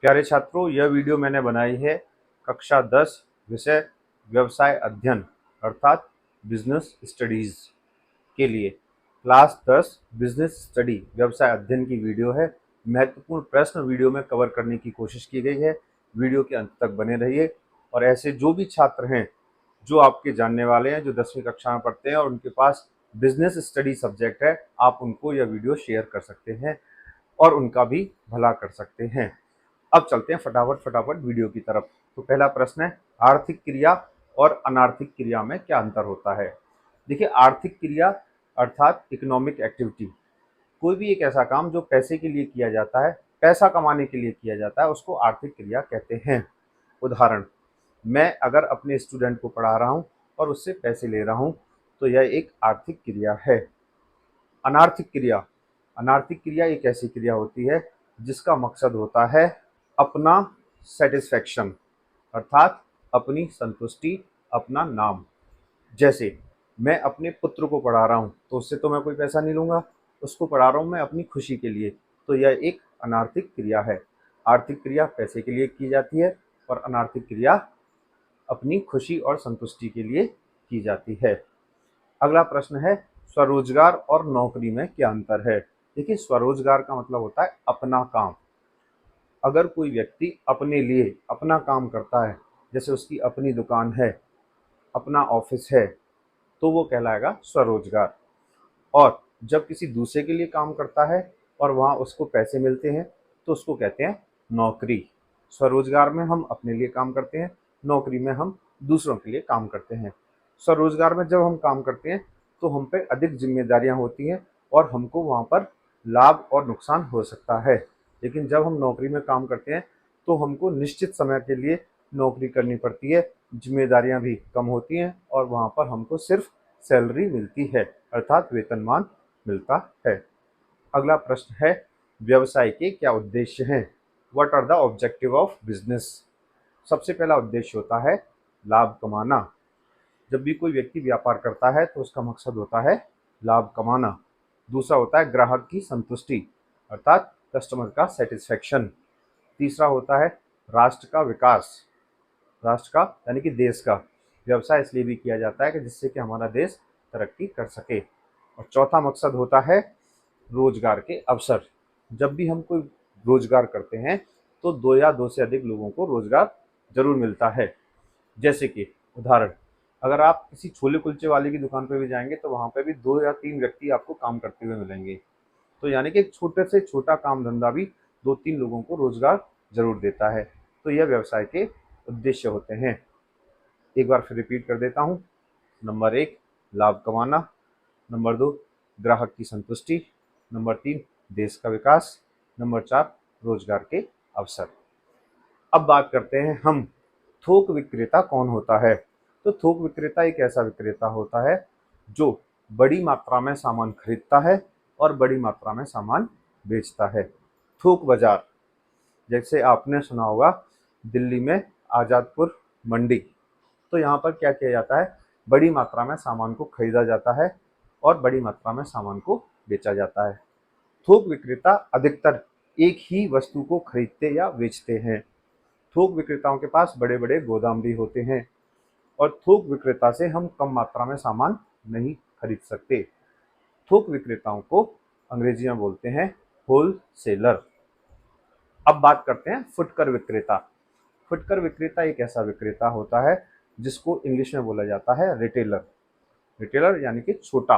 प्यारे छात्रों, यह वीडियो मैंने बनाई है कक्षा 10 विषय व्यवसाय अध्ययन अर्थात बिजनेस स्टडीज के लिए। क्लास 10 बिजनेस स्टडी व्यवसाय अध्ययन की वीडियो है। महत्वपूर्ण प्रश्न वीडियो में कवर करने की कोशिश की गई है। वीडियो के अंत तक बने रहिए और ऐसे जो भी छात्र हैं जो आपके जानने वाले हैं, जो 10वीं कक्षा में पढ़ते हैं और उनके पास बिजनेस स्टडी सब्जेक्ट है, आप उनको यह वीडियो शेयर कर सकते हैं और उनका भी भला कर सकते हैं। अब चलते हैं फटाफट वीडियो की तरफ। तो पहला प्रश्न है, आर्थिक क्रिया और अनार्थिक क्रिया में क्या अंतर होता है। देखिए, आर्थिक क्रिया अर्थात इकोनॉमिक एक्टिविटी, कोई भी एक ऐसा काम जो पैसे के लिए किया जाता है, पैसा कमाने के लिए किया जाता है, उसको आर्थिक क्रिया कहते हैं। उदाहरण, मैं अगर अपने स्टूडेंट को पढ़ा रहा हूँ और उससे पैसे ले रहा हूँ तो यह एक आर्थिक क्रिया है। अनार्थिक क्रिया, अनार्थिक क्रिया एक ऐसी क्रिया होती है जिसका मकसद होता है अपना सेटिस्फैक्शन अर्थात अपनी संतुष्टि, अपना नाम। जैसे मैं अपने पुत्र को पढ़ा रहा हूँ तो उससे तो मैं कोई पैसा नहीं लूँगा, उसको पढ़ा रहा हूँ मैं अपनी खुशी के लिए, तो यह एक अनार्थिक क्रिया है। आर्थिक क्रिया पैसे के लिए की जाती है और अनार्थिक क्रिया अपनी खुशी और संतुष्टि के लिए की जाती है। अगला प्रश्न है, स्वरोजगार और नौकरी में क्या अंतर है। देखिए, स्वरोजगार का मतलब होता है अपना काम। अगर कोई व्यक्ति अपने लिए अपना काम करता है, जैसे उसकी अपनी दुकान है, अपना ऑफिस है, तो वो कहलाएगा स्वरोजगार। और जब किसी दूसरे के लिए काम करता है और वहाँ उसको पैसे मिलते हैं तो उसको कहते हैं नौकरी। स्वरोजगार में हम अपने लिए काम करते हैं, नौकरी में हम दूसरों के लिए काम करते हैं। स्वरोजगार में जब हम काम करते हैं तो हम पे अधिक जिम्मेदारियां होती हैं और हमको वहाँ पर लाभ और नुकसान हो सकता है। लेकिन जब हम नौकरी में काम करते हैं तो हमको निश्चित समय के लिए नौकरी करनी पड़ती है, जिम्मेदारियां भी कम होती हैं और वहाँ पर हमको सिर्फ सैलरी मिलती है अर्थात वेतनमान मिलता है। अगला प्रश्न है, व्यवसाय के क्या उद्देश्य हैं। What are the objective of business. सबसे पहला उद्देश्य होता है लाभ कमाना। जब भी कोई व्यक्ति व्यापार करता है तो उसका मकसद होता है लाभ कमाना। दूसरा होता है ग्राहक की संतुष्टि अर्थात कस्टमर का सेटिस्फेक्शन। तीसरा होता है राष्ट्र का विकास, राष्ट्र का यानी कि देश का। व्यवसाय इसलिए भी किया जाता है कि जिससे कि हमारा देश तरक्की कर सके। और चौथा मकसद होता है रोजगार के अवसर। जब भी हम कोई रोजगार करते हैं तो दो या दो से अधिक लोगों को रोजगार जरूर मिलता है। जैसे कि उदाहरण, अगर आप किसी छोले कुलचे वाले की दुकान पर भी जाएंगे तो वहां पर भी 2 या 3 व्यक्ति आपको काम करते हुए मिलेंगे। तो यानी कि एक छोटे से छोटा काम धंधा भी 2-3 लोगों को रोजगार जरूर देता है। तो यह व्यवसाय के उद्देश्य होते हैं। एक बार फिर रिपीट कर देता हूँ। नंबर 1 लाभ कमाना, नंबर 2 ग्राहक की संतुष्टि, नंबर 3 देश का विकास, नंबर 4 रोजगार के अवसर। अब बात करते हैं हम, थोक विक्रेता कौन होता है। तो थोक विक्रेता एक ऐसा विक्रेता होता है जो बड़ी मात्रा में सामान खरीदता है और बड़ी मात्रा में सामान बेचता है। थोक बाजार, जैसे आपने सुना होगा दिल्ली में आज़ादपुर मंडी, तो यहाँ पर क्या किया जाता है, बड़ी मात्रा में सामान को खरीदा जाता है और बड़ी मात्रा में सामान को बेचा जाता है। थोक विक्रेता अधिकतर एक ही वस्तु को खरीदते या बेचते हैं। थोक विक्रेताओं के पास बड़े बड़े गोदाम भी होते हैं और थोक विक्रेता से हम कम मात्रा में सामान नहीं खरीद सकते। थोक विक्रेताओं को अंग्रेजी में बोलते हैं होल सेलर। अब बात करते हैं फुटकर विक्रेता। फुटकर विक्रेता एक ऐसा विक्रेता होता है जिसको इंग्लिश में बोला जाता है रिटेलर। रिटेलर यानी कि छोटा,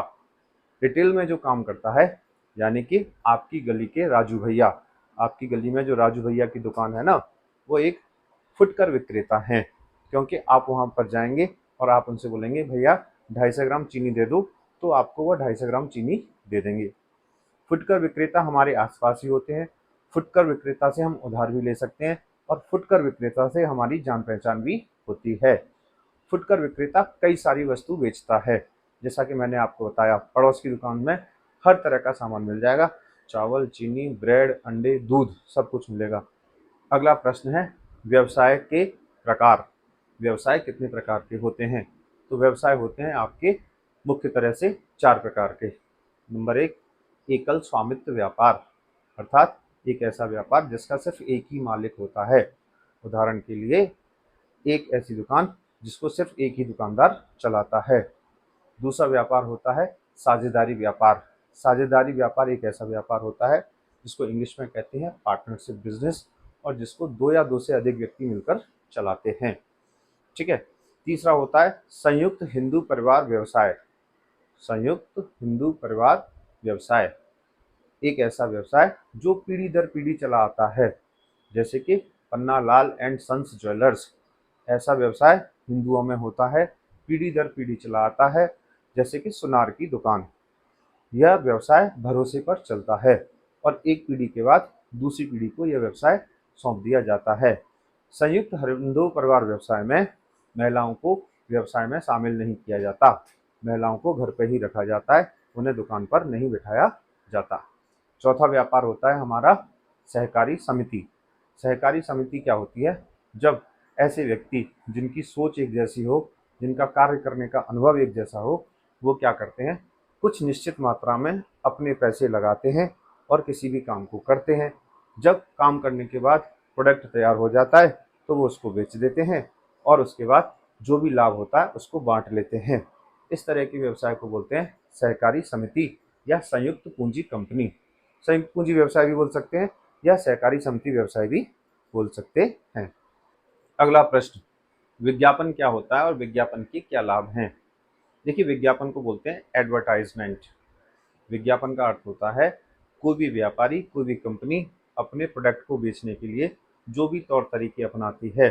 रिटेल में जो काम करता है, यानी कि आपकी गली के राजू भैया, आपकी गली में जो राजू भैया की दुकान है ना, वो एक फुटकर विक्रेता हैं। क्योंकि आप वहाँ पर जाएंगे और आप उनसे बोलेंगे भैया 250 ग्राम चीनी दे दो, तो आपको वो 250 ग्राम चीनी दे देंगे। फुटकर विक्रेता हमारे आसपास ही होते हैं। फुटकर विक्रेता से हम उधार भी ले सकते हैं और फुटकर विक्रेता से हमारी जान पहचान भी होती है। फुटकर विक्रेता कई सारी वस्तु बेचता है। जैसा कि मैंने आपको बताया, पड़ोस की दुकान में हर तरह का सामान मिल जाएगा, चावल, चीनी, ब्रेड, अंडे, दूध, सब कुछ मिलेगा। अगला प्रश्न है, व्यवसाय के प्रकार। व्यवसाय कितने प्रकार के होते हैं। तो व्यवसाय होते हैं आपके मुख्य तरह से 4 प्रकार के। नंबर 1 एकल स्वामित्व व्यापार, अर्थात एक ऐसा व्यापार जिसका सिर्फ एक ही मालिक होता है। उदाहरण के लिए, एक ऐसी दुकान जिसको सिर्फ एक ही दुकानदार चलाता है। दूसरा व्यापार होता है साझेदारी व्यापार। साझेदारी व्यापार एक ऐसा व्यापार होता है जिसको इंग्लिश में कहते हैं पार्टनरशिप बिजनेस, और जिसको दो या दो से अधिक व्यक्ति मिलकर चलाते हैं। ठीक है। तीसरा होता है संयुक्त हिंदू परिवार व्यवसाय। संयुक्त हिंदू परिवार व्यवसाय एक ऐसा व्यवसाय जो पीढ़ी दर पीढ़ी चला आता है, जैसे कि Panna Lal and sons jewellers. ऐसा व्यवसाय हिंदुओं में होता है, पीढ़ी दर पीढ़ी चला आता है, जैसे कि सुनार की दुकान। यह व्यवसाय भरोसे पर चलता है और एक पीढ़ी के बाद दूसरी पीढ़ी को यह व्यवसाय सौंप दिया जाता है। संयुक्त हिंदू परिवार व्यवसाय में महिलाओं को व्यवसाय में शामिल नहीं किया जाता। महिलाओं को घर पर ही रखा जाता है, उन्हें दुकान पर नहीं बिठाया जाता। चौथा व्यापार होता है हमारा सहकारी समिति। सहकारी समिति क्या होती है? जब ऐसे व्यक्ति जिनकी सोच एक जैसी हो, जिनका कार्य करने का अनुभव एक जैसा हो, वो क्या करते हैं, कुछ निश्चित मात्रा में अपने पैसे लगाते हैं और किसी भी काम को करते हैं। जब काम करने के बाद प्रोडक्ट तैयार हो जाता है तो वो उसको बेच देते हैं और उसके बाद जो भी लाभ होता है उसको बांट लेते हैं। इस तरह के व्यवसाय को बोलते हैं सहकारी समिति या संयुक्त पूंजी कंपनी। संयुक्त पूंजी व्यवसाय भी बोल सकते हैं या सहकारी समिति व्यवसाय भी बोल सकते हैं। अगला प्रश्न, विज्ञापन क्या होता है और विज्ञापन के क्या लाभ हैं? देखिए, विज्ञापन को बोलते हैं एडवर्टाइजमेंट। विज्ञापन का अर्थ होता है कोई भी व्यापारी, कोई भी कंपनी अपने प्रोडक्ट को बेचने के लिए जो भी तौर तरीके अपनाती है,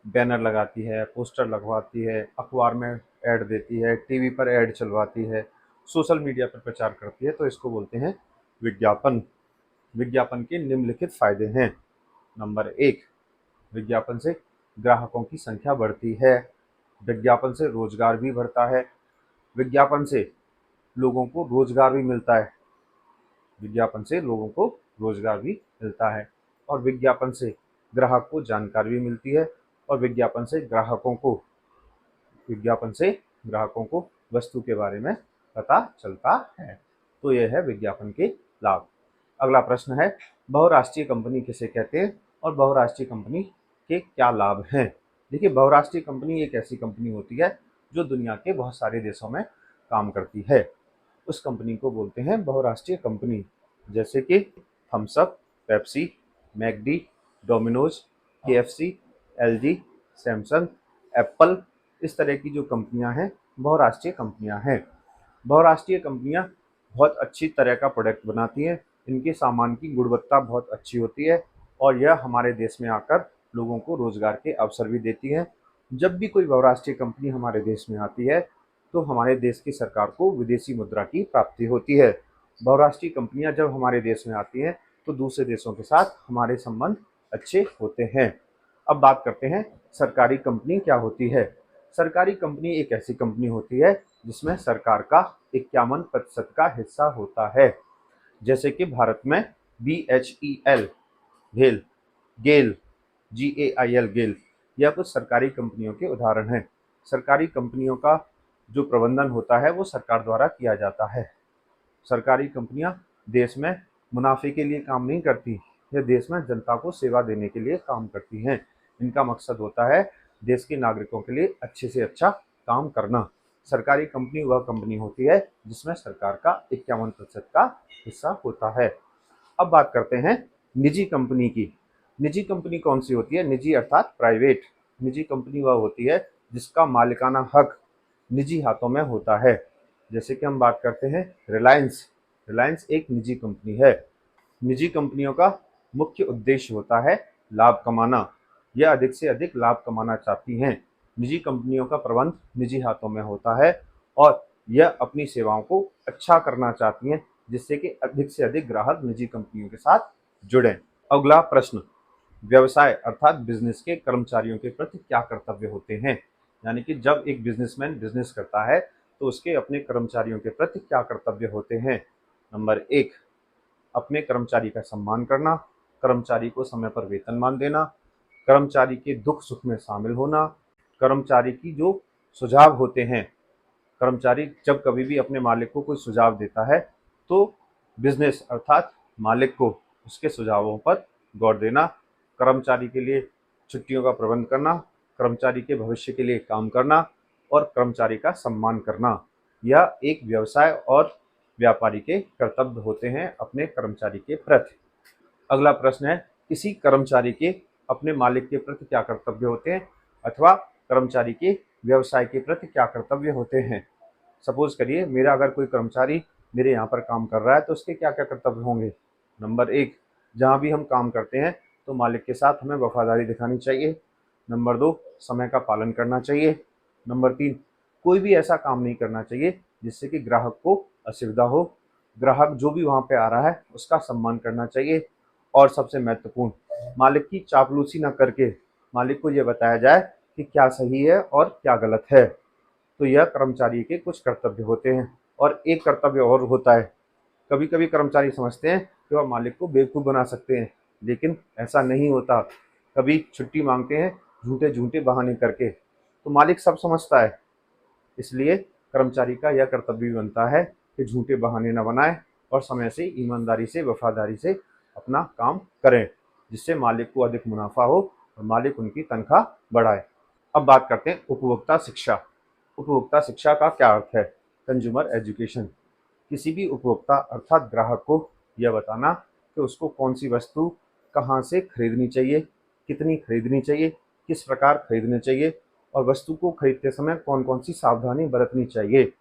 बैनर लगाती है, पोस्टर लगवाती है, अखबार में ऐड देती है, टीवी पर ऐड चलवाती है, सोशल मीडिया पर प्रचार करती है, तो इसको बोलते हैं विज्ञापन। विज्ञापन के निम्नलिखित फायदे हैं। नंबर 1, विज्ञापन से ग्राहकों की संख्या बढ़ती है। विज्ञापन से रोजगार भी बढ़ता है। विज्ञापन से लोगों को रोजगार भी मिलता है। विज्ञापन से लोगों को रोजगार भी मिलता है और विज्ञापन से ग्राहक को जानकारी भी मिलती है और विज्ञापन से ग्राहकों को वस्तु के बारे में पता चलता है। तो यह है विज्ञापन के लाभ। अगला प्रश्न है, बहुराष्ट्रीय कंपनी किसे कहते हैं और बहुराष्ट्रीय कंपनी के क्या लाभ हैं? देखिए, बहुराष्ट्रीय कंपनी एक ऐसी कंपनी होती है जो दुनिया के बहुत सारे देशों में काम करती है। उस कंपनी को बोलते हैं बहुराष्ट्रीय कंपनी, जैसे कि Thums Up, Pepsi, McD, Domino's, KFC, LG, Samsung, Apple. इस तरह की जो कंपनियां हैं बहुराष्ट्रीय कंपनियां हैं। बहुराष्ट्रीय कंपनियां बहुत अच्छी तरह का प्रोडक्ट बनाती हैं, इनके सामान की गुणवत्ता बहुत अच्छी होती है और यह हमारे देश में आकर लोगों को रोजगार के अवसर भी देती हैं। जब भी कोई बहुराष्ट्रीय कंपनी हमारे देश में आती है तो हमारे देश की सरकार को विदेशी मुद्रा की प्राप्ति होती है। बहुराष्ट्रीय कंपनियां जब हमारे देश में आती हैं तो दूसरे देशों के साथ हमारे संबंध अच्छे होते हैं। अब बात करते हैं सरकारी कंपनी क्या होती है। सरकारी कंपनी एक ऐसी कंपनी होती है जिसमें सरकार का 51% का हिस्सा होता है, जैसे कि भारत में BHEL, गेल, गेल, GAIL, गेल, यह कुछ सरकारी कंपनियों के उदाहरण हैं। सरकारी कंपनियों का जो प्रबंधन होता है वो सरकार द्वारा किया जाता है। सरकारी कंपनियां देश में मुनाफे के लिए काम नहीं करती, यह देश में जनता को सेवा देने के लिए काम करती हैं। इनका मकसद होता है देश के नागरिकों के लिए अच्छे से अच्छा काम करना। सरकारी कंपनी वह कंपनी होती है जिसमें सरकार का 51% का हिस्सा होता है। अब बात करते हैं निजी कंपनी की। निजी कंपनी कौन सी होती है? निजी अर्थात प्राइवेट। निजी कंपनी वह होती है जिसका मालिकाना हक निजी हाथों में होता है। जैसे कि हम बात करते हैं रिलायंस। रिलायंस एक निजी कंपनी है। निजी कंपनियों का मुख्य उद्देश्य होता है लाभ कमाना। यह अधिक से अधिक लाभ कमाना चाहती हैं। निजी कंपनियों का प्रबंध निजी हाथों में होता है और यह अपनी सेवाओं को अच्छा करना चाहती हैं, जिससे कि अधिक से अधिक ग्राहक निजी कंपनियों के साथ जुड़ें। अगला प्रश्न, व्यवसाय अर्थात बिजनेस के कर्मचारियों के प्रति क्या कर्तव्य होते हैं? यानी कि जब एक बिजनेसमैन बिजनेस करता है तो उसके अपने कर्मचारियों के प्रति क्या कर्तव्य होते हैं? नंबर 1, अपने कर्मचारी का सम्मान करना, कर्मचारी को समय पर वेतनमान देना, कर्मचारी के दुख सुख में शामिल होना, कर्मचारी की जो सुझाव होते हैं, कर्मचारी जब कभी भी अपने मालिक को कोई सुझाव देता है तो बिजनेस अर्थात मालिक को उसके सुझावों पर गौर देना, कर्मचारी के लिए छुट्टियों का प्रबंध करना, कर्मचारी के भविष्य के लिए काम करना और कर्मचारी का सम्मान करना, यह एक व्यवसाय और व्यापारी के कर्तव्य होते हैं अपने कर्मचारी के प्रति। अगला प्रश्न है, किसी कर्मचारी के अपने मालिक के प्रति क्या कर्तव्य होते हैं अथवा कर्मचारी के व्यवसाय के प्रति क्या कर्तव्य होते हैं। सपोज करिए मेरा अगर कोई कर्मचारी मेरे यहाँ पर काम कर रहा है तो उसके क्या क्या कर्तव्य होंगे। नंबर 1, जहाँ भी हम काम करते हैं तो मालिक के साथ हमें वफादारी दिखानी चाहिए। नंबर 2, समय का पालन करना चाहिए। नंबर 3, कोई भी ऐसा काम नहीं करना चाहिए जिससे कि ग्राहक को असुविधा हो। ग्राहक जो भी वहाँ पे आ रहा है उसका सम्मान करना चाहिए। और सबसे महत्वपूर्ण, मालिक की चापलूसी न करके मालिक को ये बताया जाए कि क्या सही है और क्या गलत है। तो यह कर्मचारी के कुछ कर्तव्य होते हैं। और एक कर्तव्य और होता है, कभी कभी कर्मचारी समझते हैं कि वह मालिक को बेवकूफ़ बना सकते हैं, लेकिन ऐसा नहीं होता। कभी छुट्टी मांगते हैं झूठे झूठे बहाने करके, तो मालिक सब समझता है। इसलिए कर्मचारी का यह कर्तव्य भी बनता है कि झूठे बहाने न बनाए और समय से ईमानदारी से वफादारी से अपना काम करें, जिससे मालिक को अधिक मुनाफा हो और मालिक उनकी तनख्वाह बढ़ाए। अब बात करते हैं उपभोक्ता शिक्षा। उपभोक्ता शिक्षा का क्या अर्थ है? Consumer education. किसी भी उपभोक्ता अर्थात ग्राहक को यह बताना कि उसको कौन सी वस्तु कहाँ से खरीदनी चाहिए, कितनी खरीदनी चाहिए, किस प्रकार खरीदनी चाहिए और वस्तु को खरीदते समय कौन कौन सी सावधानी बरतनी चाहिए,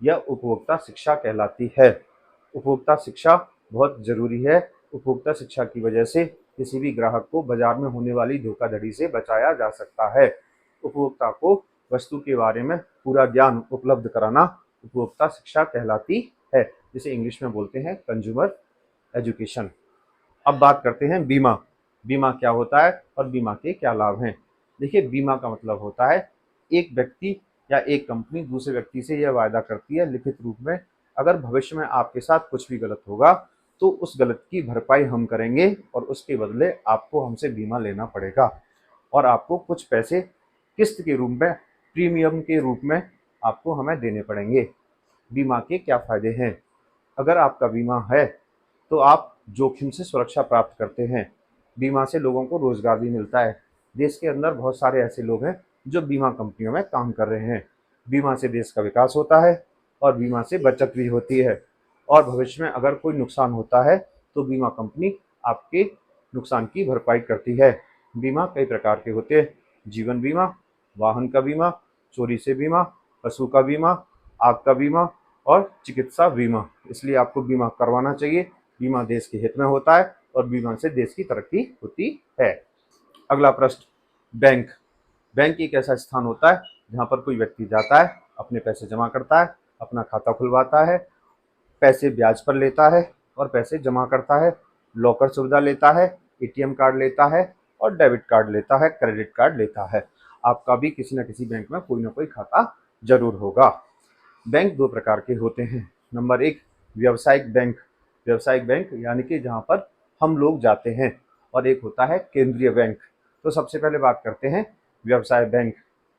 यह उपभोक्ता शिक्षा कहलाती है। उपभोक्ता शिक्षा बहुत जरूरी है। उपभोक्ता शिक्षा की वजह से किसी भी ग्राहक को बाजार में होने वाली धोखाधड़ी से बचाया जा सकता है। उपभोक्ता को वस्तु के बारे में पूरा ज्ञान उपलब्ध कराना उपभोक्ता शिक्षा कहलाती है, जिसे इंग्लिश में बोलते हैं कंज्यूमर एजुकेशन। अब बात करते हैं बीमा। बीमा क्या होता है और बीमा के क्या लाभ हैं। देखिए, बीमा का मतलब होता है एक व्यक्ति या एक कंपनी दूसरे व्यक्ति से यह वायदा करती है लिखित रूप में, अगर भविष्य में आपके साथ कुछ भी गलत होगा तो उस गलत की भरपाई हम करेंगे और उसके बदले आपको हमसे बीमा लेना पड़ेगा और आपको कुछ पैसे किस्त के रूप में, प्रीमियम के रूप में आपको हमें देने पड़ेंगे। बीमा के क्या फायदे हैं? अगर आपका बीमा है तो आप जोखिम से सुरक्षा प्राप्त करते हैं। बीमा से लोगों को रोजगार भी मिलता है। देश के अंदर बहुत सारे ऐसे लोग हैं जो बीमा कंपनियों में काम कर रहे हैं। बीमा से देश का विकास होता है और बीमा से बचत भी होती है। और भविष्य में अगर कोई नुकसान होता है तो बीमा कंपनी आपके नुकसान की भरपाई करती है। बीमा कई प्रकार के होते हैं, जीवन बीमा, वाहन का बीमा, चोरी से बीमा, पशु का बीमा, आग का बीमा और चिकित्सा बीमा। इसलिए आपको बीमा करवाना चाहिए। बीमा देश के हित में होता है और बीमा से देश की तरक्की होती है। अगला प्रश्न, बैंक। बैंक एक ऐसा स्थान होता है जहाँ पर कोई व्यक्ति जाता है, अपने पैसे जमा करता है, अपना खाता खुलवाता है, पैसे ब्याज पर लेता है और पैसे जमा करता है, लॉकर सुविधा लेता है, एटीएम कार्ड लेता है और डेबिट कार्ड लेता है, क्रेडिट कार्ड लेता है। आपका भी किसी न किसी बैंक में कोई ना कोई खाता जरूर होगा। बैंक दो प्रकार के होते हैं। नंबर 1, व्यावसायिक बैंक। व्यावसायिक बैंक यानी कि जहाँ पर हम लोग जाते हैं। और एक होता है केंद्रीय बैंक। तो सबसे पहले बात करते हैं व्यवसाय बैंक।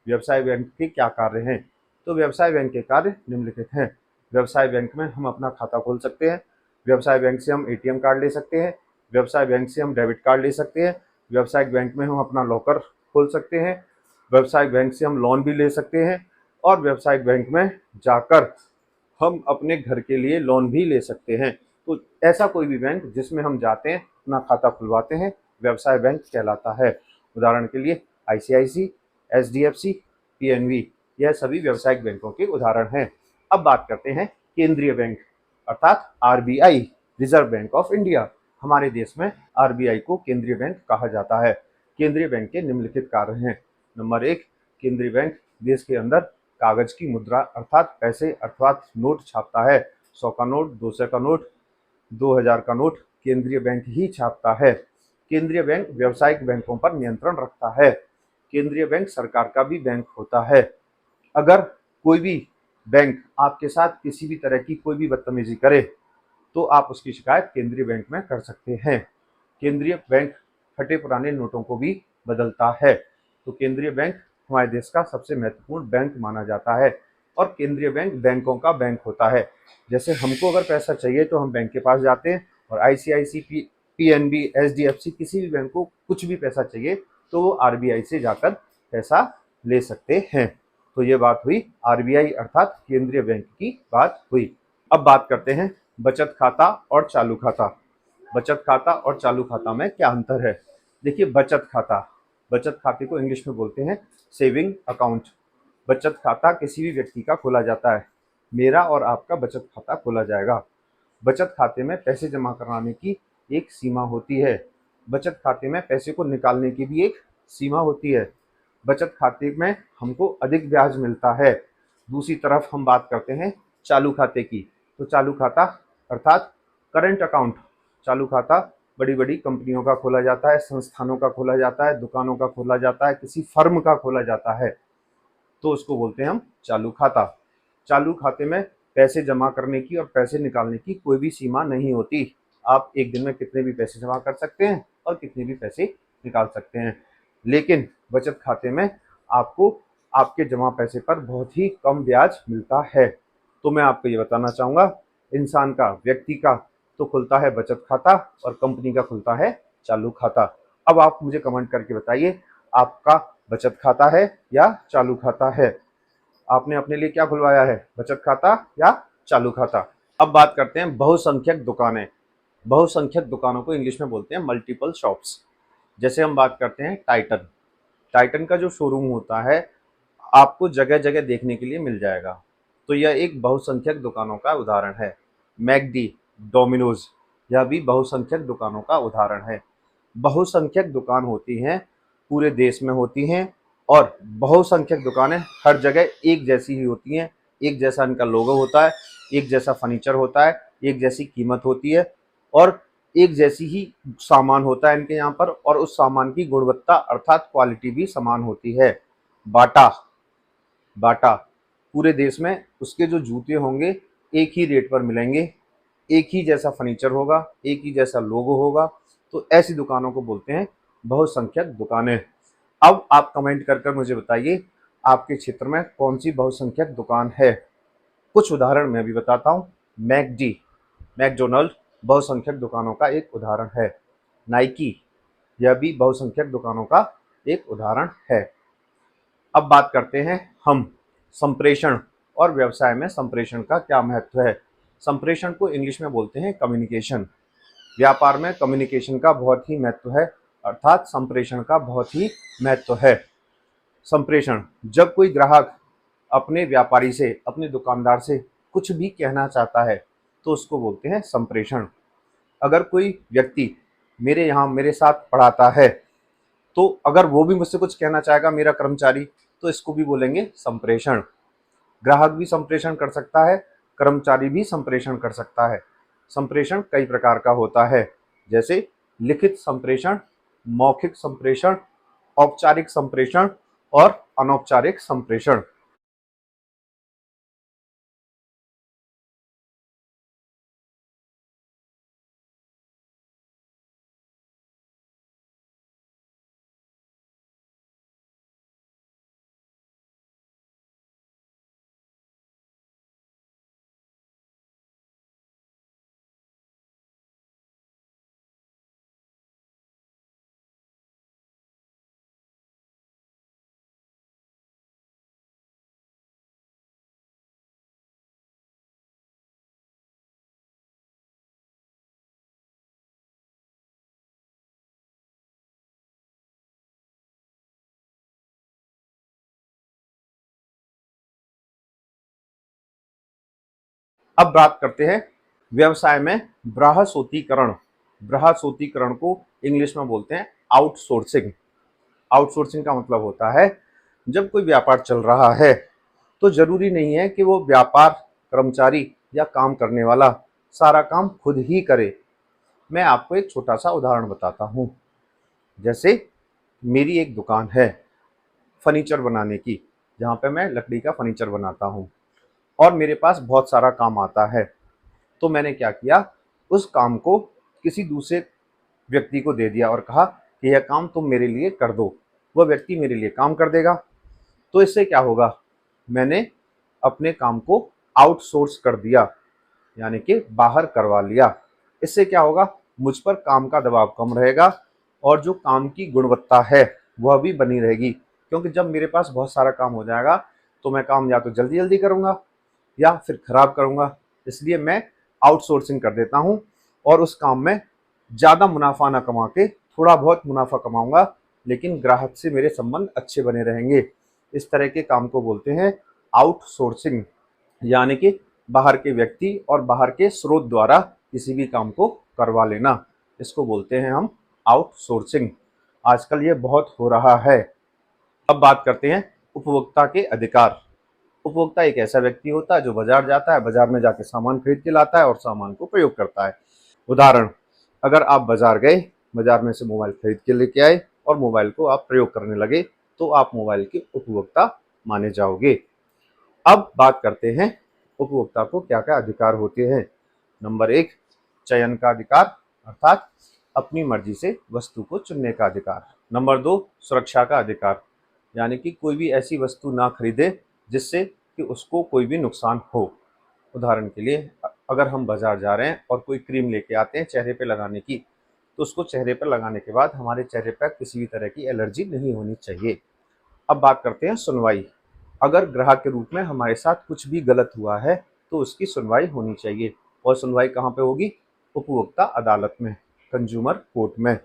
व्यवसाय बैंक के क्या कार्य हैं? तो व्यवसाय बैंक के कार्य निम्नलिखित हैं। व्यवसाय बैंक में हम अपना खाता खोल सकते हैं। व्यवसाय बैंक से हम एटीएम कार्ड ले सकते हैं। व्यवसाय बैंक से हम डेबिट कार्ड ले सकते हैं। व्यवसाय बैंक में हम अपना लॉकर खोल सकते हैं। व्यवसाय बैंक से हम लोन भी ले सकते हैं और व्यवसायिक बैंक में जाकर हम अपने घर के लिए लोन भी ले सकते हैं। तो ऐसा कोई भी बैंक जिसमें हम जाते हैं, अपना खाता खुलवाते हैं, व्यवसाय बैंक कहलाता है। उदाहरण के लिए आईसीआईसी, एचडीएफसी, पीएनबी, यह सभी व्यावसायिक बैंकों के उदाहरण हैं। अब बात करते हैं केंद्रीय बैंक अर्थात RBI, reserve bank of India. हमारे देश में आरबीआई को केंद्रीय बैंक कहा जाता है। केंद्रीय बैंक के निम्नलिखित कार्य हैं। नंबर 1, केंद्रीय बैंक देश के अंदर कागज की मुद्रा अर्थात पैसे अर्थात नोट छापता है। 100 का नोट, 200 का नोट, 2000 का नोट केंद्रीय बैंक ही छापता है। केंद्रीय बैंक व्यावसायिक बैंकों पर नियंत्रण रखता है। केंद्रीय बैंक सरकार का भी बैंक होता है। अगर कोई भी बैंक आपके साथ किसी भी तरह की कोई भी बदतमीजी करे तो आप उसकी शिकायत केंद्रीय बैंक में कर सकते हैं। केंद्रीय बैंक फटे पुराने नोटों को भी बदलता है। तो केंद्रीय बैंक हमारे देश का सबसे महत्वपूर्ण बैंक माना जाता है। और केंद्रीय बैंक बैंकों का बैंक होता है। जैसे हमको अगर पैसा चाहिए तो हम बैंक के पास जाते हैं और आईसीआईसी पीएनबी, एचडीएफसी, किसी भी बैंक को कुछ भी पैसा चाहिए तो वो आरबीआई से जाकर पैसा ले सकते हैं। तो ये बात हुई आरबीआई अर्थात केंद्रीय बैंक की बात हुई। अब बात करते हैं बचत खाता और चालू खाता। बचत खाता और चालू खाता में क्या अंतर है? देखिए, बचत खाते को इंग्लिश में बोलते हैं सेविंग अकाउंट। बचत खाता किसी भी व्यक्ति का खोला जाता है। मेरा और आपका बचत खाता खोला जाएगा। बचत खाते में पैसे जमा कराने की एक सीमा होती है। बचत खाते में पैसे को निकालने की भी एक सीमा होती है। बचत खाते में हमको अधिक ब्याज मिलता है। दूसरी तरफ हम बात करते हैं चालू खाते की। तो चालू खाता अर्थात करंट अकाउंट। चालू खाता बड़ी बड़ी कंपनियों का खोला जाता है, संस्थानों का खोला जाता है, दुकानों का खोला जाता है, किसी फर्म का खोला जाता है, तो उसको बोलते हैं हम चालू खाता। चालू खाते में पैसे जमा करने की और पैसे निकालने की कोई भी सीमा नहीं होती। आप एक दिन में कितने भी पैसे जमा कर सकते हैं और कितने भी पैसे निकाल सकते हैं। लेकिन बचत खाते में आपको आपके जमा पैसे पर बहुत ही कम ब्याज मिलता है। तो मैं आपको ये बताना चाहूँगा, इंसान का, व्यक्ति का तो खुलता है बचत खाता और कंपनी का खुलता है चालू खाता। अब आप मुझे कमेंट करके बताइए, आपका बचत खाता है या चालू खाता है? आपने अपने लिए क्या खुलवाया है, बचत खाता या चालू खाता? अब बात करते हैं बहुसंख्यक दुकानें। बहुसंख्यक दुकानों को इंग्लिश में बोलते हैं मल्टीपल शॉप्स। जैसे हम बात करते हैं टाइटन। टाइटन का जो शोरूम होता है आपको जगह जगह देखने के लिए मिल जाएगा। तो यह एक बहुसंख्यक दुकानों का उदाहरण है। मैकडी, डोमिनोज, यह भी बहुसंख्यक दुकानों का उदाहरण है। बहुसंख्यक दुकान होती हैं, पूरे देश में होती हैं और बहुसंख्यक दुकानें हर जगह एक जैसी ही होती हैं। एक जैसा इनका लोगो होता है, एक जैसा फर्नीचर होता है, एक जैसी कीमत होती है और एक जैसी ही सामान होता है इनके यहाँ पर, और उस सामान की गुणवत्ता अर्थात क्वालिटी भी समान होती है। बाटा, बाटा पूरे देश में उसके जो जूते होंगे एक ही रेट पर मिलेंगे, एक ही जैसा फर्नीचर होगा, एक ही जैसा लोगो होगा। तो ऐसी दुकानों को बोलते हैं बहुसंख्यक दुकानें। अब आप कमेंट कर कर मुझे बताइए, आपके क्षेत्र में कौन सी बहुसंख्यक दुकान है? कुछ उदाहरण मैं भी बताता हूँ। मैकडी, मैकडोनल्ड बहुसंख्यक दुकानों का एक उदाहरण है। नाइकी, यह भी बहुसंख्यक दुकानों का एक उदाहरण है। अब बात करते हैं हम संप्रेषण और व्यवसाय में संप्रेषण का क्या महत्व है। संप्रेषण को इंग्लिश में बोलते हैं कम्युनिकेशन। व्यापार में कम्युनिकेशन का बहुत ही महत्व है, अर्थात संप्रेषण का बहुत ही महत्व है। संप्रेषण, जब कोई ग्राहक अपने व्यापारी से, अपने दुकानदार से कुछ भी कहना चाहता है तो उसको बोलते हैं संप्रेषण। अगर कोई व्यक्ति मेरे यहाँ मेरे साथ पढ़ाता है तो अगर वो भी मुझसे कुछ कहना चाहेगा, मेरा कर्मचारी, तो इसको भी बोलेंगे संप्रेषण। ग्राहक भी संप्रेषण कर सकता है, कर्मचारी भी संप्रेषण कर सकता है। संप्रेषण कई प्रकार का होता है, जैसे लिखित संप्रेषण, मौखिक संप्रेषण, औपचारिक संप्रेषण और अनौपचारिक संप्रेषण। अब बात करते हैं व्यवसाय में बृहस्पतिकरण। बृहस्पतिकरण को इंग्लिश में बोलते हैं आउटसोर्सिंग। आउटसोर्सिंग का मतलब होता है, जब कोई व्यापार चल रहा है तो जरूरी नहीं है कि वो व्यापार कर्मचारी या काम करने वाला सारा काम खुद ही करे। मैं आपको एक छोटा सा उदाहरण बताता हूँ। जैसे मेरी एक दुकान है फर्नीचर बनाने की, जहाँ पे मैं लकड़ी का फर्नीचर बनाता हूँ और मेरे पास बहुत सारा काम आता है। तो मैंने क्या किया, उस काम को किसी दूसरे व्यक्ति को दे दिया और कहा कि यह काम तुम मेरे लिए कर दो। वह व्यक्ति मेरे लिए काम कर देगा। तो इससे क्या होगा, मैंने अपने काम को आउटसोर्स कर दिया, यानी कि बाहर करवा लिया। इससे क्या होगा, मुझ पर काम का दबाव कम रहेगा और जो काम की गुणवत्ता है वह भी बनी रहेगी, क्योंकि जब मेरे पास बहुत सारा काम हो जाएगा तो मैं काम या तो जल्दी जल्दी करूँगा या फिर खराब करूँगा। इसलिए मैं आउटसोर्सिंग कर देता हूँ और उस काम में ज़्यादा मुनाफा ना कमा के थोड़ा बहुत मुनाफा कमाऊँगा, लेकिन ग्राहक से मेरे संबंध अच्छे बने रहेंगे। इस तरह के काम को बोलते हैं आउटसोर्सिंग, यानी कि बाहर के व्यक्ति और बाहर के स्रोत द्वारा किसी भी काम को करवा लेना, इसको बोलते हैं हम आउटसोर्सिंग। आजकल ये बहुत हो रहा है। अब बात करते हैं उपभोक्ता के अधिकार। उपभोक्ता एक ऐसा व्यक्ति होता है जो बाजार जाता है, बाजार में जाके सामान खरीद के लाता है और सामान को प्रयोग करता है। उदाहरण, अगर आप बाजार गए, बाजार में से मोबाइल खरीद के लेके आए और मोबाइल को आप प्रयोग करने लगे तो आप मोबाइल के उपभोक्ता माने जाओगे। अब बात करते हैं उपभोक्ता को क्या क्या अधिकार होते हैं। नंबर 1, चयन का अधिकार, अर्थात अपनी मर्जी से वस्तु को चुनने का अधिकार। नंबर 2, सुरक्षा का अधिकार, यानी कि कोई भी ऐसी वस्तु ना खरीदे जिससे कि उसको कोई भी नुकसान हो। उदाहरण के लिए, अगर हम बाजार जा रहे हैं और कोई क्रीम लेके आते हैं चेहरे पे लगाने की, तो उसको चेहरे पर लगाने के बाद हमारे चेहरे पर किसी भी तरह की एलर्जी नहीं होनी चाहिए। अब बात करते हैं सुनवाई। अगर ग्राहक के रूप में हमारे साथ कुछ भी गलत हुआ है तो उसकी सुनवाई होनी चाहिए, और सुनवाई कहाँ पे होगी? उपभोक्ता अदालत में, कंज्यूमर कोर्ट में।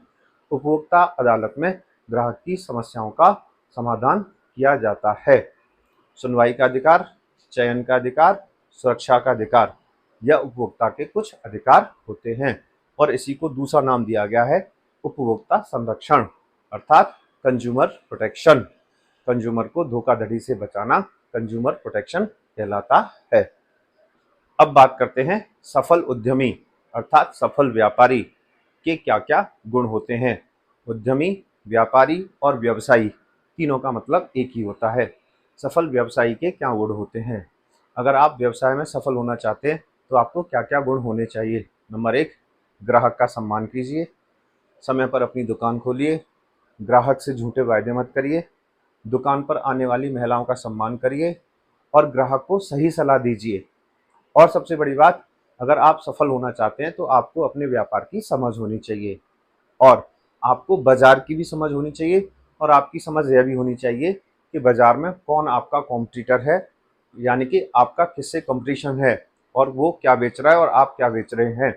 उपभोक्ता अदालत में ग्राहक की समस्याओं का समाधान किया जाता है। सुनवाई का अधिकार, चयन का अधिकार, सुरक्षा का अधिकार, यह उपभोक्ता के कुछ अधिकार होते हैं, और इसी को दूसरा नाम दिया गया है उपभोक्ता संरक्षण, अर्थात कंज्यूमर प्रोटेक्शन। कंज्यूमर को धोखाधड़ी से बचाना कंज्यूमर प्रोटेक्शन कहलाता है। अब बात करते हैं सफल उद्यमी अर्थात सफल व्यापारी के क्या क्या गुण होते हैं। उद्यमी, व्यापारी और व्यवसायी तीनों का मतलब एक ही होता है। सफल व्यवसायी के क्या गुण होते हैं? अगर आप व्यवसाय में सफल होना चाहते हैं तो आपको क्या क्या गुण होने चाहिए? नंबर 1, ग्राहक का सम्मान कीजिए, समय पर अपनी दुकान खोलिए, ग्राहक से झूठे वायदे मत करिए, दुकान पर आने वाली महिलाओं का सम्मान करिए और ग्राहक को सही सलाह दीजिए। और सबसे बड़ी बात, अगर आप सफल होना चाहते हैं तो आपको अपने व्यापार की समझ होनी चाहिए, और आपको बाजार की भी समझ होनी चाहिए, और आपकी समझ यह भी होनी चाहिए कि बाजार में कौन आपका कॉम्पिटिटर है, यानी कि आपका किससे कंपटीशन है और वो क्या बेच रहा है और आप क्या बेच रहे हैं।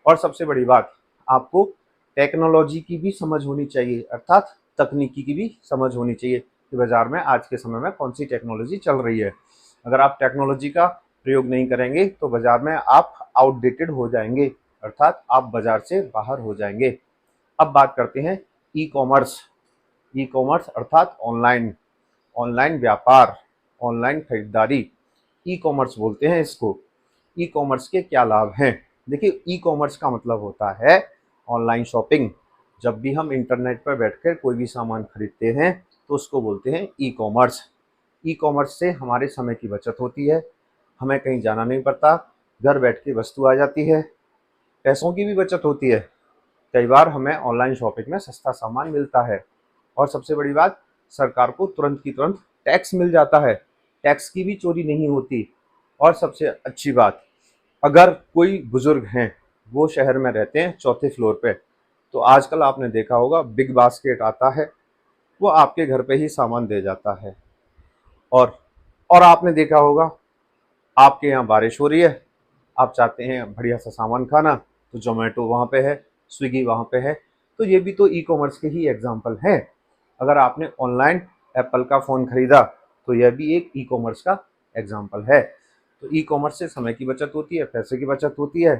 और सबसे बड़ी बात, आपको टेक्नोलॉजी की भी समझ होनी चाहिए, अर्थात तकनीकी की भी समझ होनी चाहिए कि बाजार में आज के समय में कौन सी टेक्नोलॉजी चल रही है। अगर आप टेक्नोलॉजी का प्रयोग नहीं करेंगे तो बाजार में आप आउटडेटेड हो जाएंगे, अर्थात आप बाजार से बाहर हो जाएंगे। अब बात करते हैं ई कॉमर्स। ई कॉमर्स अर्थात ऑनलाइन, ऑनलाइन व्यापार, ऑनलाइन खरीदारी, ई कॉमर्स बोलते हैं इसको। ई कॉमर्स के क्या लाभ हैं? देखिए, ई कॉमर्स का मतलब होता है ऑनलाइन शॉपिंग। जब भी हम इंटरनेट पर बैठकर कोई भी सामान खरीदते हैं तो उसको बोलते हैं ई कॉमर्स। ई कॉमर्स से हमारे समय की बचत होती है, हमें कहीं जाना नहीं पड़ता, घर बैठ के वस्तु आ जाती है, पैसों की भी बचत होती है, कई बार हमें ऑनलाइन शॉपिंग में सस्ता सामान मिलता है, और सबसे बड़ी बात, सरकार को तुरंत की तुरंत टैक्स मिल जाता है, टैक्स की भी चोरी नहीं होती। और सबसे अच्छी बात, अगर कोई बुजुर्ग हैं, वो शहर में रहते हैं चौथे फ्लोर पे, तो आजकल आपने देखा होगा बिग बास्केट आता है, वो आपके घर पे ही सामान दे जाता है। और और आपने देखा होगा, आपके यहाँ बारिश हो रही है, आप चाहते हैं बढ़िया सा सामान खाना, तो जोमेटो वहाँ पे है, स्विगी वहाँ पे है, तो ये भी तो ई कॉमर्स के ही एग्जाम्पल हैं। अगर आपने ऑनलाइन एप्पल का फ़ोन खरीदा तो यह भी एक ई कॉमर्स का एग्जाम्पल है। तो ई कॉमर्स से समय की बचत होती है, पैसे की बचत होती है।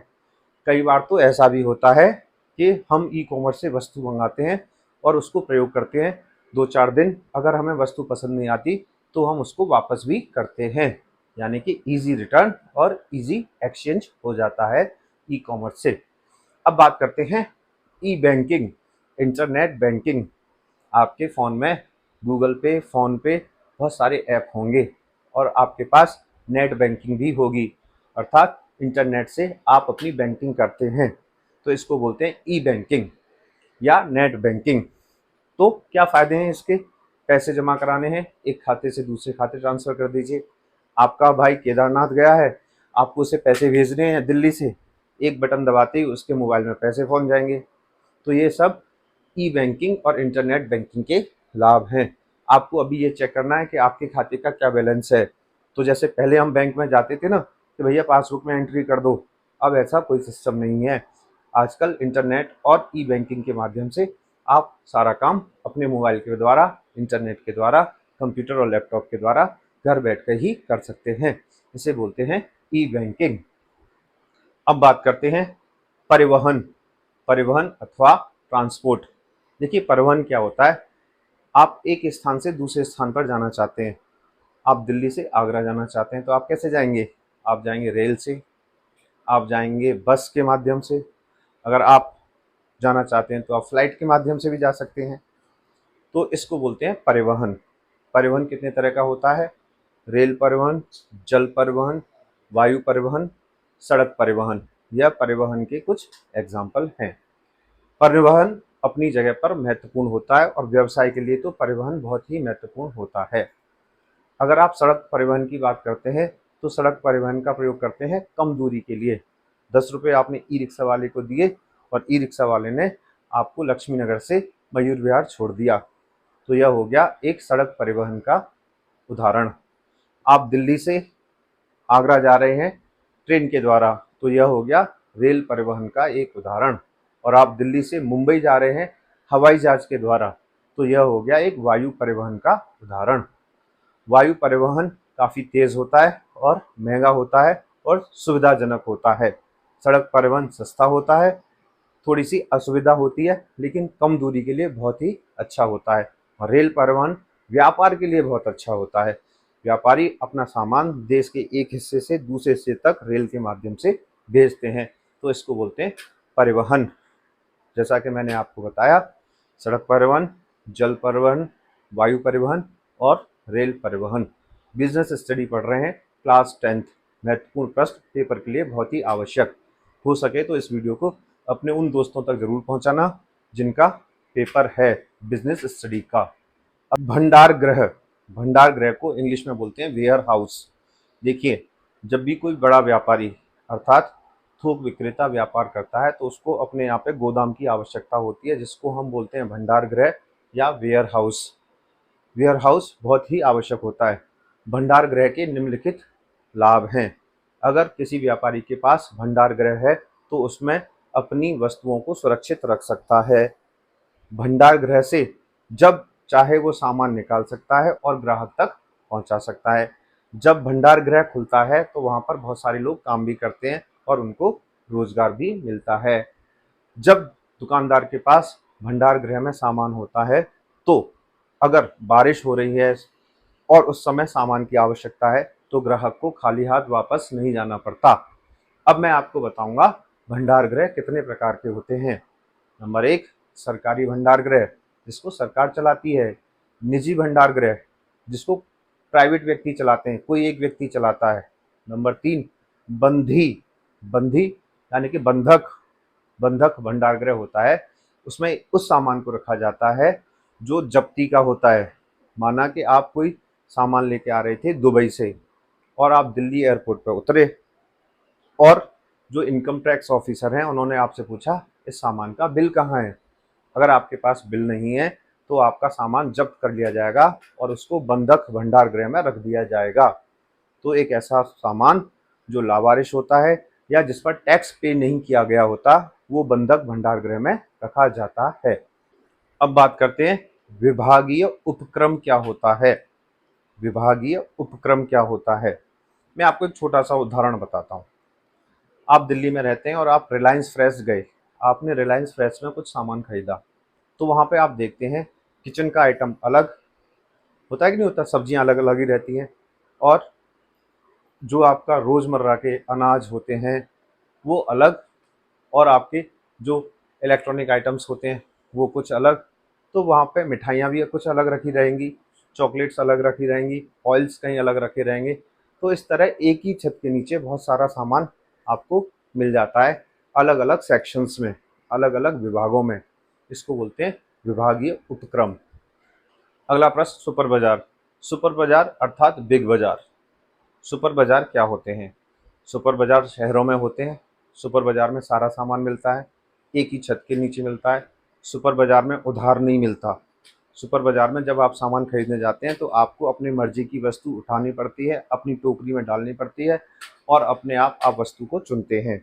कई बार तो ऐसा भी होता है कि हम ई कॉमर्स से वस्तु मंगाते हैं और उसको प्रयोग करते हैं 2-4 दिन, अगर हमें वस्तु पसंद नहीं आती तो हम उसको वापस भी करते हैं, यानी कि इजी रिटर्न और इजी एक्सचेंज हो जाता है ई कॉमर्स से। अब बात करते हैं ई बैंकिंग, इंटरनेट बैंकिंग। आपके फ़ोन में गूगल पे, फ़ोन पे बहुत सारे ऐप होंगे और आपके पास नेट बैंकिंग भी होगी, अर्थात इंटरनेट से आप अपनी बैंकिंग करते हैं, तो इसको बोलते हैं ई बैंकिंग या नेट बैंकिंग। तो क्या फ़ायदे हैं इसके? पैसे जमा कराने हैं, एक खाते से दूसरे खाते ट्रांसफ़र कर दीजिए। आपका भाई केदारनाथ गया है, आपको उसे पैसे भेजने हैं दिल्ली से, एक बटन दबाते ही उसके मोबाइल में पैसे पहुंच जाएंगे। तो ये सब ई बैंकिंग और इंटरनेट बैंकिंग के लाभ हैं। आपको अभी ये चेक करना है कि आपके खाते का क्या बैलेंस है। तो जैसे पहले हम बैंक में जाते थे ना कि भैया पासबुक में एंट्री कर दो, अब ऐसा कोई सिस्टम नहीं है। आजकल इंटरनेट और ई बैंकिंग के माध्यम से आप सारा काम अपने मोबाइल के द्वारा, इंटरनेट के द्वारा, कंप्यूटर और लैपटॉप के द्वारा घर बैठकर ही कर सकते हैं। इसे बोलते हैं ई बैंकिंग। अब बात करते हैं परिवहन, परिवहन अथवा ट्रांसपोर्ट। देखिए परिवहन क्या होता है। आप एक स्थान से दूसरे स्थान पर जाना चाहते हैं, आप दिल्ली से आगरा जाना चाहते हैं तो आप कैसे जाएंगे? आप जाएंगे रेल से, आप जाएंगे बस के माध्यम से, अगर आप जाना चाहते हैं तो आप फ्लाइट के माध्यम से भी जा सकते हैं। तो इसको बोलते हैं परिवहन। परिवहन कितने तरह का होता है? रेल परिवहन, जल परिवहन, वायु परिवहन, सड़क परिवहन। यह परिवहन के कुछ एग्जाम्पल हैं। परिवहन अपनी जगह पर महत्वपूर्ण होता है और व्यवसाय के लिए तो परिवहन बहुत ही महत्वपूर्ण होता है। अगर आप सड़क परिवहन की बात करते हैं तो सड़क परिवहन का प्रयोग करते हैं कम दूरी के लिए। 10 रुपये आपने ई रिक्शा वाले को दिए और ई रिक्शा वाले ने आपको लक्ष्मी नगर से मयूर विहार छोड़ दिया, तो यह हो गया एक सड़क परिवहन का उदाहरण। आप दिल्ली से आगरा जा रहे हैं ट्रेन के द्वारा, तो यह हो गया रेल परिवहन का एक उदाहरण। और आप दिल्ली से मुंबई जा रहे हैं हवाई जहाज के द्वारा, तो यह हो गया एक वायु परिवहन का उदाहरण। वायु परिवहन काफ़ी तेज़ होता है और महंगा होता है और सुविधाजनक होता है। सड़क परिवहन सस्ता होता है, थोड़ी सी असुविधा होती है, लेकिन कम दूरी के लिए बहुत ही अच्छा होता है। और रेल परिवहन व्यापार के लिए बहुत अच्छा होता है। व्यापारी अपना सामान देश के एक हिस्से से दूसरे हिस्से तक रेल के माध्यम से भेजते हैं, तो इसको बोलते हैं परिवहन। जैसा कि मैंने आपको बताया, सड़क परिवहन, जल परिवहन, वायु परिवहन और रेल परिवहन। बिजनेस स्टडी पढ़ रहे हैं, क्लास 10th, महत्वपूर्ण प्रश्न पेपर के लिए बहुत ही आवश्यक। हो सके तो इस वीडियो को अपने उन दोस्तों तक जरूर पहुंचाना जिनका पेपर है बिजनेस स्टडी का। अब भंडार गृह, भंडार गृह को इंग्लिश में बोलते हैं वेयर हाउस। देखिए जब भी कोई बड़ा व्यापारी अर्थात थोक विक्रेता व्यापार करता है तो उसको अपने यहाँ पे गोदाम की आवश्यकता होती है, जिसको हम बोलते हैं भंडार गृह या वेयर हाउस। वेयर हाउस बहुत ही आवश्यक होता है। भंडार गृह के निम्नलिखित लाभ हैं। अगर किसी व्यापारी के पास भंडार गृह है तो उसमें अपनी वस्तुओं को सुरक्षित रख सकता है। भंडार गृह से जब चाहे वो सामान निकाल सकता है और ग्राहक तक पहुंचा सकता है। जब भंडार गृह खुलता है तो वहां पर बहुत सारे लोग काम भी करते हैं और उनको रोजगार भी मिलता है। जब दुकानदार के पास भंडार गृह में सामान होता है तो अगर बारिश हो रही है और उस समय सामान की आवश्यकता है तो ग्राहक को खाली हाथ वापस नहीं जाना पड़ता। अब मैं आपको बताऊंगा भंडार गृह कितने प्रकार के होते हैं। नंबर 1, सरकारी भंडार गृह जिसको सरकार चलाती है। निजी भंडार गृह जिसको प्राइवेट व्यक्ति चलाते हैं, कोई एक व्यक्ति चलाता है। नंबर 3, बंधी, बंधी यानी कि बंधक, बंधक भंडार गृह होता है। उसमें उस सामान को रखा जाता है जो जब्ती का होता है। माना कि आप कोई सामान लेके आ रहे थे दुबई से और आप दिल्ली एयरपोर्ट पर उतरे और जो इनकम टैक्स ऑफिसर हैं उन्होंने आपसे पूछा इस सामान का बिल कहाँ है। अगर आपके पास बिल नहीं है तो आपका सामान जब्त कर लिया जाएगा और उसको बंधक भंडार गृह में रख दिया जाएगा। तो एक ऐसा सामान जो लावारिश होता है या जिस पर टैक्स पे नहीं किया गया होता वो बंधक भंडार गृह में रखा जाता है। अब बात करते हैं विभागीय उपक्रम क्या होता है। विभागीय उपक्रम क्या होता है, मैं आपको एक छोटा सा उदाहरण बताता हूँ। आप दिल्ली में रहते हैं और आप रिलायंस फ्रेश गए, आपने रिलायंस फ्रेश में कुछ सामान खरीदा, तो वहाँ पे आप देखते हैं किचन का आइटम अलग होता है कि नहीं होता, सब्जियां अलग अलग ही रहती हैं और जो आपका रोज़मर्रा के अनाज होते हैं वो अलग और आपके जो इलेक्ट्रॉनिक आइटम्स होते हैं वो कुछ अलग। तो वहाँ पे मिठाइयाँ भी कुछ अलग रखी रहेंगी, चॉकलेट्स अलग रखी रहेंगी, ऑयल्स कहीं अलग रखे रहेंगे। तो इस तरह एक ही छत के नीचे बहुत सारा सामान आपको मिल जाता है अलग अलग सेक्शंस में, अलग अलग विभागों में। इसको बोलते हैं विभागीय उपक्रम। अगला प्रश्न सुपर बाजार। सुपर बाजार अर्थात बिग बाजार। सुपर बाजार क्या होते हैं? सुपर बाजार शहरों में होते हैं सुपर बाजार में सारा सामान मिलता है, एक ही छत के नीचे मिलता है। सुपर बाजार में उधार नहीं मिलता। सुपर बाजार में जब आप सामान खरीदने जाते हैं तो आपको अपनी मर्जी की वस्तु उठानी पड़ती है, अपनी टोकरी में डालनी पड़ती है और अपने आप वस्तु को चुनते हैं।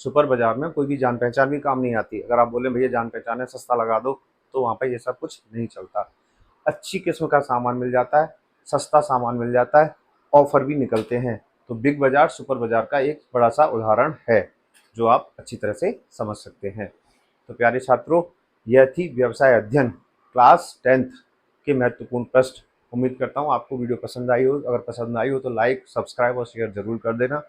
सुपर बाजार में कोई भी जान पहचान भी काम नहीं आती। अगर आप बोले भैया जान पहचान है, सस्ता लगा दो, तो वहाँ पे ये सब कुछ नहीं चलता। अच्छी किस्म का सामान मिल जाता है, सस्ता सामान मिल जाता है, ऑफर भी निकलते हैं। तो बिग बाजार सुपर बाजार का एक बड़ा सा उदाहरण है जो आप अच्छी तरह से समझ सकते हैं। तो प्यारे छात्रों, यह थी व्यवसाय अध्ययन क्लास 10th के महत्वपूर्ण प्रश्न। उम्मीद करता हूँ आपको वीडियो पसंद आई हो। अगर पसंद आई हो तो लाइक, सब्सक्राइब और शेयर जरूर कर देना।